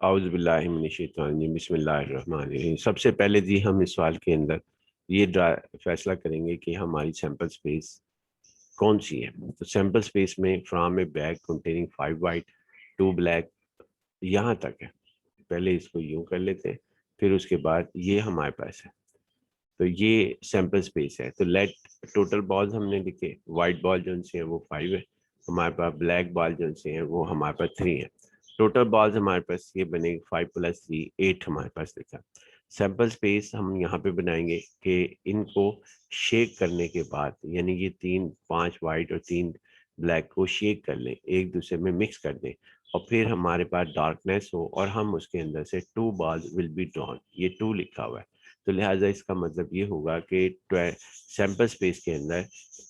औज़ुबिल्लाहि बिस्मिल्लाहिर्रहमानिर्रहीम। सबसे पहले जी हम इस सवाल के अंदर ये फैसला करेंगे कि हमारी सैंपल स्पेस कौन सी है। तो सैंपल स्पेस में from A bag containing 5 white 2 black यहाँ तक है। पहले इसको यूं कर लेते हैं, फिर उसके बाद ये हमारे पास है। तो ये सैंपल स्पेस है। तो लेट टोटल बॉल्स हमने लिखे, वाइट बॉल जो से है वो 5 है हमारे पास, ब्लैक बॉल जो से है वो हमारे पास 3 है। टोटल बॉल्स हमारे पास ये बनेगी 5 + 3 8 हमारे पास लिखा। सैंपल स्पेस हम यहाँ पे बनाएंगे कि इनको शेक करने के बाद, यानी ये 5 वाइट और 3 ब्लैक को शेक कर लें, एक दूसरे में मिक्स कर दें, और फिर हमारे पास डार्कनेस हो और हम उसके अंदर से 2 बॉल्स विल बी ड्रॉन, ये 2 लिखा हुआ है। तो लिहाजा इसका मतलब ये होगा कि सैंपल स्पेस के अंदर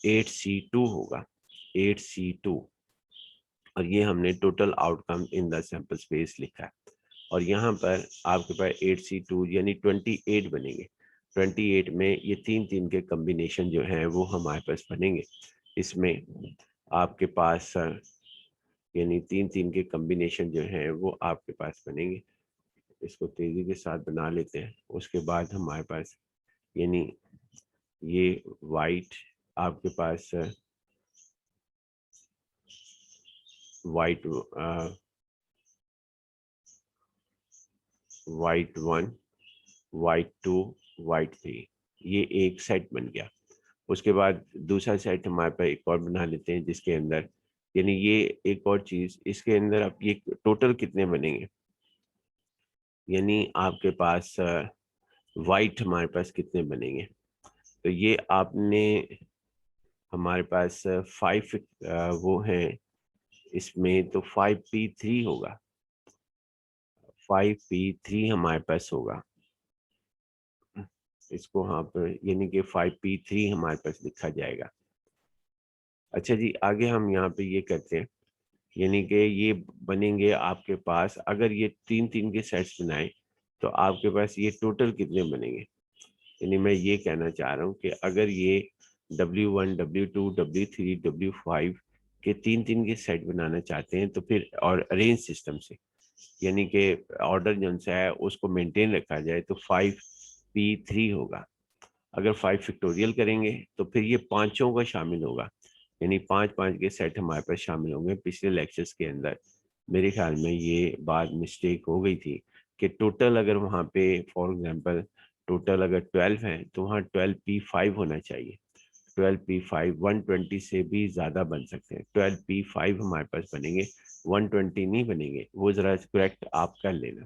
8C2 होगा, 8C2। और ये हमने total outcome in the sample space लिखा है। और यहाँ पर आपके पास 8C2 यानी 28 बनेंगे। 28 में ये 3 के कम्बिनेशन जो हैं वो हमारे पास बनेंगे। इसमें आपके पास यानी 3 के कम्बिनेशन जो हैं वो आपके पास बनेंगे। इसको तेज़ी के साथ बना लेते हैं। उसके बाद हमारे पास यानी ये वाइट आपके पास वाइट वाइट 1 वाइट 2 वाइट 3, ये एक सेट बन गया। उसके बाद दूसरा सेट हमारे पास एक और बना लेते हैं जिसके अंदर यानी ये एक और चीज़ इसके अंदर अब ये टोटल कितने बनेंगे, यानी आपके पास वाइट हमारे पास कितने बनेंगे। तो ये आपने हमारे पास 5 वो हैं इसमें, तो 5p3 होगा, 5p3 हमारे पास होगा। इसको यहाँ पर यानी कि 5p3 हमारे पास लिखा जाएगा। अच्छा जी, आगे हम यहाँ पे ये करते हैं, यानी कि ये बनेंगे आपके पास, अगर ये 3 के सेट्स बनाए तो आपके पास ये टोटल कितने बनेंगे। यानी मैं ये कहना चाह रहा हूँ कि अगर ये W1 W2 W3 W5 के 3 के सेट बनाना चाहते हैं तो फिर, और अरेंज सिस्टम से, यानी कि ऑर्डर जो सा है उसको मेंटेन रखा जाए, तो 5p3 होगा। अगर 5 फैक्टोरियल करेंगे तो फिर ये पांचों का शामिल होगा, यानी 5 के सेट हमारे पास शामिल होंगे। पिछले लेक्चर्स के अंदर मेरे ख्याल में ये बात मिस्टेक हो गई थी कि टोटल अगर वहाँ पे फॉर एग्जांपल टोटल अगर 12 हैं तो वहाँ 12p5 होना चाहिए। 12p5 120 से भी ज़्यादा बन सकते हैं। 12p5 हमारे पास बनेंगे, 120 नहीं बनेंगे। वो ज़रा करेक्ट आप कर लेना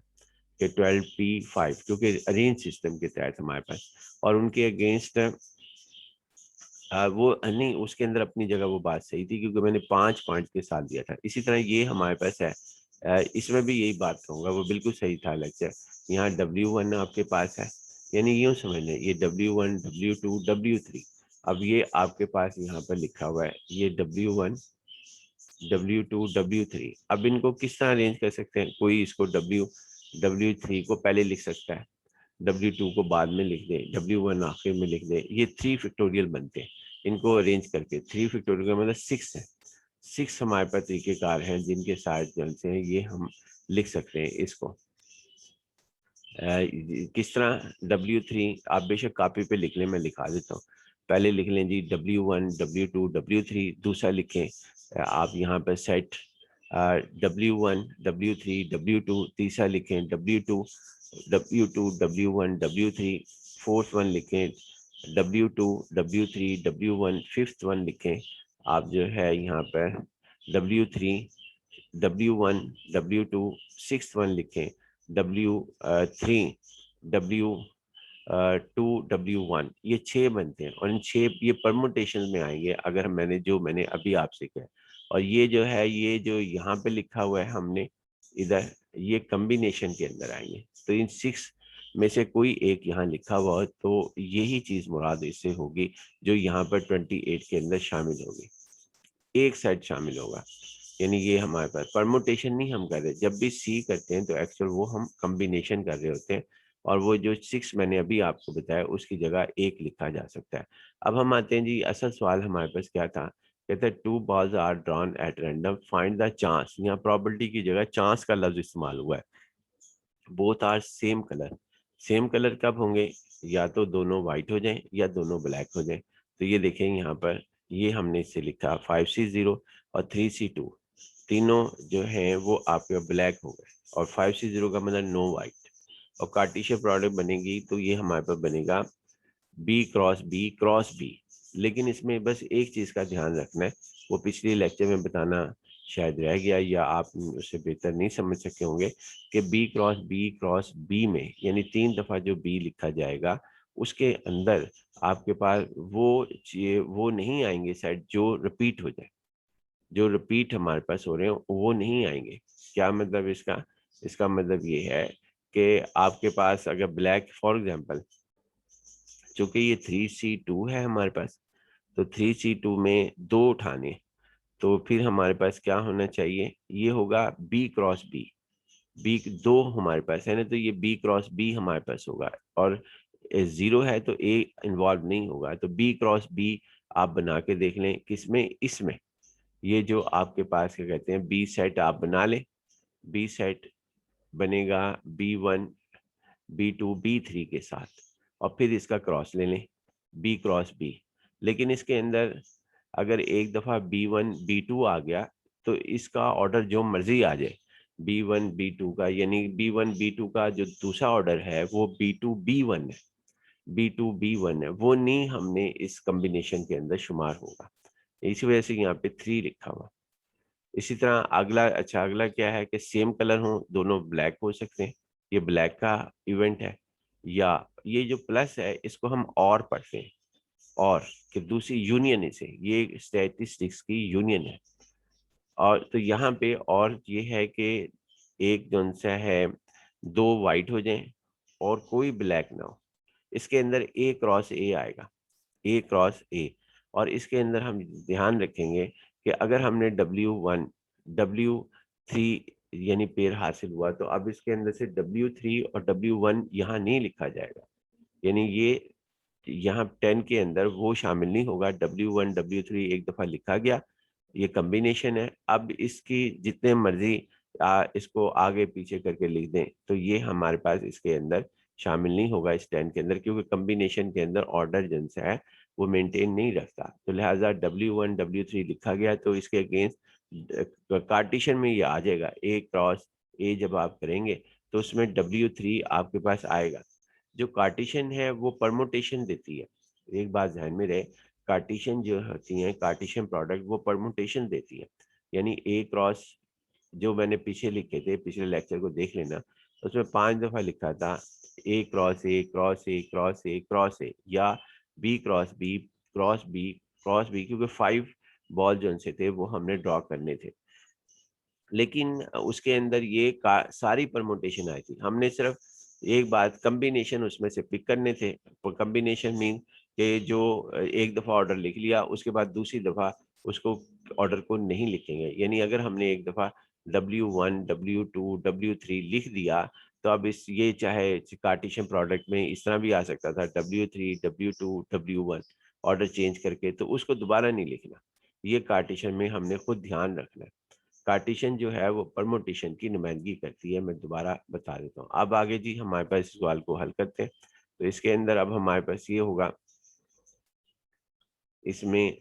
कि 12p5, क्योंकि अरेंज सिस्टम के तहत हमारे पास, और उनके अगेंस्ट वो नहीं, उसके अंदर अपनी जगह वो बात सही थी क्योंकि मैंने 5 पॉइंट के साथ दिया था। इसी तरह ये हमारे पास है, इसमें भी यही बात कहूँगा, वो बिल्कुल सही था लेक्चर। यहाँ W1 आपके पास है, यानी यूँ समझ लें ये W1 W2 W3। अब ये आपके पास यहाँ पर लिखा हुआ है ये W1 W2 W3। अब इनको किस तरह अरेंज कर सकते हैं, कोई इसको W3 को पहले लिख सकता है, W2 को बाद में लिख दें, W1 आखिर में लिख दें, ये 3 फैक्टोरियल बनते हैं। इनको अरेंज करके 3 फैक्टोरियल का मतलब 6 है। 6 हमारे पास तरीकेकार हैं जिनके साथ जो है ये हम लिख सकते हैं इसको। किस तरह W3 आप बेशक कॉपी पे लिख लें, मैं लिखा देता हूँ। पहले लिख लें जी W1 W2 W3, दूसरा लिखें आप यहाँ पर सेट W1 W3 W2, तीसरा लिखें W2 W1 W3, fourth one लिखें W2 W3 W1, fifth one लिखें आप जो है यहाँ पर W3 W1 W2, six one लिखें W3 W2 W1, ये 6 बनते हैं। और इन 6 ये परमुटेशन में आएंगे अगर मैंने अभी आपसे कहा। और ये जो है ये जो यहाँ पे लिखा हुआ है हमने इधर, ये कम्बिनेशन के अंदर आएंगे। तो इन 6 में से कोई एक यहाँ लिखा हुआ हो तो यही चीज़ मुराद इससे होगी जो यहाँ पर 28 के अंदर शामिल होगी, एक सेट शामिल होगा। यानी ये हमारे पास परमुटेशन नहीं हम कर रहे, जब भी सी करते हैं तो एक्चुअल वो हम कम्बिनेशन कर रहे होते हैं। और वो जो 6 मैंने अभी आपको बताया उसकी जगह एक लिखा जा सकता है। अब हम आते हैं जी, असल सवाल हमारे पास क्या था, कहते हैं 2 balls are drawn at random, find the chance. यहाँ प्रॉबिलिटी की जगह चांस का लफ्ज इस्तेमाल हुआ है। Both are same colour. Same colour कब होंगे? या तो दोनों वाइट हो जाएं या दोनों ब्लैक हो जाएं। तो ये देखें यहाँ पर, ये हमने इससे लिखा 5C0 और 3C2 तीनों जो हैं वो आपके ब्लैक हो गए, और 5C0 का मतलब नो वाइट, और कार्टेशियन प्रोडक्ट बनेगी तो ये हमारे पास बनेगा बी क्रॉस बी। लेकिन इसमें बस एक चीज़ का ध्यान रखना है, वो पिछले लेक्चर में बताना शायद रह गया या आप उससे बेहतर नहीं समझ सके होंगे, कि बी क्रॉस बी में यानी 3 दफ़ा जो बी लिखा जाएगा उसके अंदर आपके पास वो नहीं आएंगे सेट जो रिपीट हो जाए। जो रिपीट हमारे पास हो रहे हैं वो नहीं आएंगे। क्या मतलब इसका? इसका मतलब ये है कि आपके पास अगर ब्लैक फॉर एग्जांपल, चूंकि ये 3C2 है हमारे पास, तो 3C2 में 2 उठाने, तो फिर हमारे पास क्या होना चाहिए? ये होगा बी क्रॉस बी। बी 2 हमारे पास है ना, तो ये बी क्रॉस बी हमारे पास होगा, और 0 है तो ए इन्वॉल्व नहीं होगा। तो बी क्रॉस बी आप बना के देख लें किसमें? इसमें। ये जो आपके पास क्या कहते हैं, बी सेट आप बना लें। बी सेट बनेगा B1 B2 B3 के साथ, और फिर इसका क्रॉस ले लें बी क्रॉस बी। लेकिन इसके अंदर अगर एक दफ़ा B1 B2 आ गया तो इसका ऑर्डर जो मर्जी आ जाए B1 B2 का, यानी B1 B2 का जो दूसरा ऑर्डर है वो B2 B1 है, B2 B1 है, वो नहीं हमने इस कॉम्बिनेशन के अंदर शुमार होगा। इसी वजह से यहाँ पे 3 लिखा हुआ। इसी तरह अगला, अच्छा अगला क्या है कि सेम कलर हो, दोनों ब्लैक हो सकते हैं, ये ब्लैक का इवेंट है। या ये जो प्लस है इसको हम और पढ़ते हैं, और कि दूसरी यूनियन इसे, ये स्टैटिस्टिक्स की यूनियन है। और तो यहाँ पे और ये है कि एक जो सा है 2 वाइट हो जाएं और कोई ब्लैक ना हो। इसके अंदर ए क्रॉस ए आएगा, ए क्रॉस ए। और इसके अंदर हम ध्यान रखेंगे कि अगर हमने W3 यानी पेयर हासिल हुआ, तो अब इसके अंदर से W3 और W1 यहाँ नहीं लिखा जाएगा, यानी ये यहाँ 10 के अंदर वो शामिल नहीं होगा। W1 W3 एक दफ़ा लिखा गया, ये कॉम्बिनेशन है। अब इसकी जितने मर्जी इसको आगे पीछे करके लिख दें तो ये हमारे पास इसके अंदर शामिल नहीं होगा इस 10 के अंदर, क्योंकि कॉम्बिनेशन के अंदर ऑर्डर जिनसा है वो मेंटेन नहीं रखता। तो लिहाजा W1 W3 लिखा गया तो इसके अगेंस्ट कार्टिशन में ये आ जाएगा ए क्रॉस ए। जब आप करेंगे तो उसमें W3 आपके पास आएगा। जो कार्टिशन है वो परमुटेशन देती है, एक बात ध्यान में रहे, कार्टिशन जो होती हैं कार्टिशन प्रोडक्ट वो परमुटेशन देती है। यानी ए क्रॉस जो मैंने पीछे लिखे थे, पिछले लेक्चर को देख लेना, उसमें 5 दफ़ा लिखा था A cross A cross A cross A cross A, या B cross B cross B cross B, क्योंकि 5 बॉल जो से थे वो हमने ड्रॉ करने थे। लेकिन उसके अंदर ये सारी परमुटेशन आई थी, हमने सिर्फ एक बात कॉम्बिनेशन उसमें से पिक करने थे। कॉम्बिनेशन मीन कि जो एक दफ़ा ऑर्डर लिख लिया उसके बाद दूसरी दफ़ा उसको ऑर्डर को नहीं लिखेंगे। यानी अगर हमने एक दफ़ा W1 W2 W3 लिख दिया, तो अब इस ये चाहे कार्टेशियन प्रोडक्ट में इस तरह भी आ सकता था W3 W2 W1 order change करके, तो उसको दोबारा नहीं लिखना। ये कार्टेशियन में हमने खुद ध्यान रखना है। कार्टेशियन जो है वो परमुटेशन की नुमाइंदगी करती है। मैं दोबारा बता देता हूँ। अब आगे जी हमारे पास इस सवाल को हल करते हैं। तो इसके अंदर अब हमारे पास ये होगा, इसमें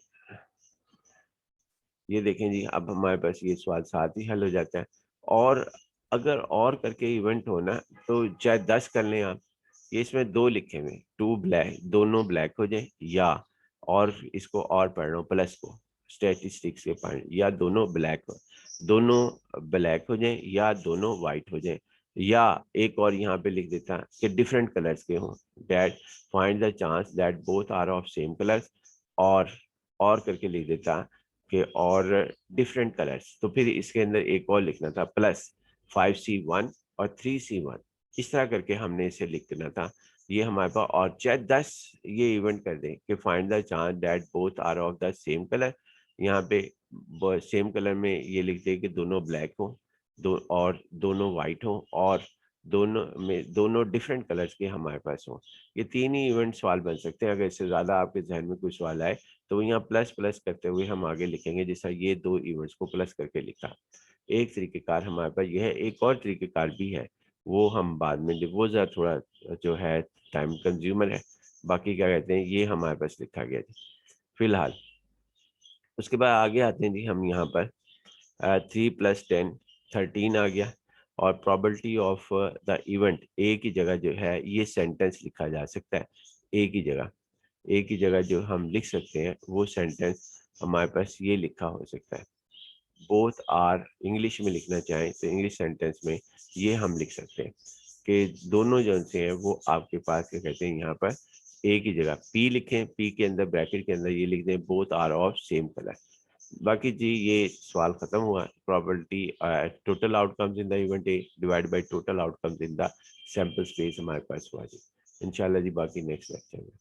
ये देखें जी, अब हमारे पास ये सवाल साथ ही हल हो जाता है। और अगर और करके इवेंट होना तो चाहे 10 कर लें आप, ये इसमें 2 लिखे हुए, 2 ब्लैक, दोनों ब्लैक हो जाए, या और इसको और पढ़ रहा हूँ प्लस को स्टैटिस्टिक्स के पॉइंट, या दोनों ब्लैक हो, दोनों ब्लैक हो जाए या दोनों वाइट हो जाए, या एक और यहाँ पे लिख देता कि डिफरेंट कलर्स के हों, that find the chance that both are of same colours, और करके लिख देता कि और डिफरेंट कलर्स। तो फिर इसके अंदर एक और लिखना था प्लस 5C1 और 3C1, इस तरह करके हमने इसे लिख देना था। ये हमारे पास, और चाहे 10 ये इवेंट कर दें कि find the chance that both are of the same colour, यहाँ पे सेम कलर में ये लिख दे कि दोनों ब्लैक हो, और दोनों वाइट हो, और दोनों डिफरेंट कलर्स के हमारे पास हो। ये 3 ही इवेंट सवाल बन सकते हैं। अगर इससे ज़्यादा आपके जहन में कोई सवाल आए तो यहाँ प्लस प्लस करते हुए हम आगे लिखेंगे, जैसा ये 2 इवेंट्स को प्लस करके लिखा। एक तरीक़ेकार हमारे पास यह है, एक और तरीक़ेकार भी है, वो हम बाद में, वो ज़रा थोड़ा जो है टाइम कंज्यूमर है। बाकी क्या कहते हैं, ये हमारे पास लिखा गया जी फिलहाल। उसके बाद आगे आते हैं जी हम यहाँ पर 3 + 10 13 आ गया। और प्रोबेबिलिटी ऑफ द इवेंट, ए की जगह जो है ये सेंटेंस लिखा जा सकता है। ए की जगह जो हम लिख सकते हैं वो सेंटेंस हमारे पास ये लिखा हो सकता है। बोथ आर, इंग्लिश में लिखना चाहें तो इंग्लिश सेंटेंस में ये हम लिख सकते हैं कि दोनों जो से हैं वो आपके पास क्या कहते हैं, यहाँ पर ए की जगह पी लिखें, पी के अंदर ब्रैकेट के अंदर ये लिख दें both are of same colour. बाकी जी ये सवाल खत्म हुआ। Probability total outcomes in the event A divide by total outcomes in the sample space हमारे पास हुआ जी। इंशाल्लाह जी बाकी नेक्स्ट लेक्चर में।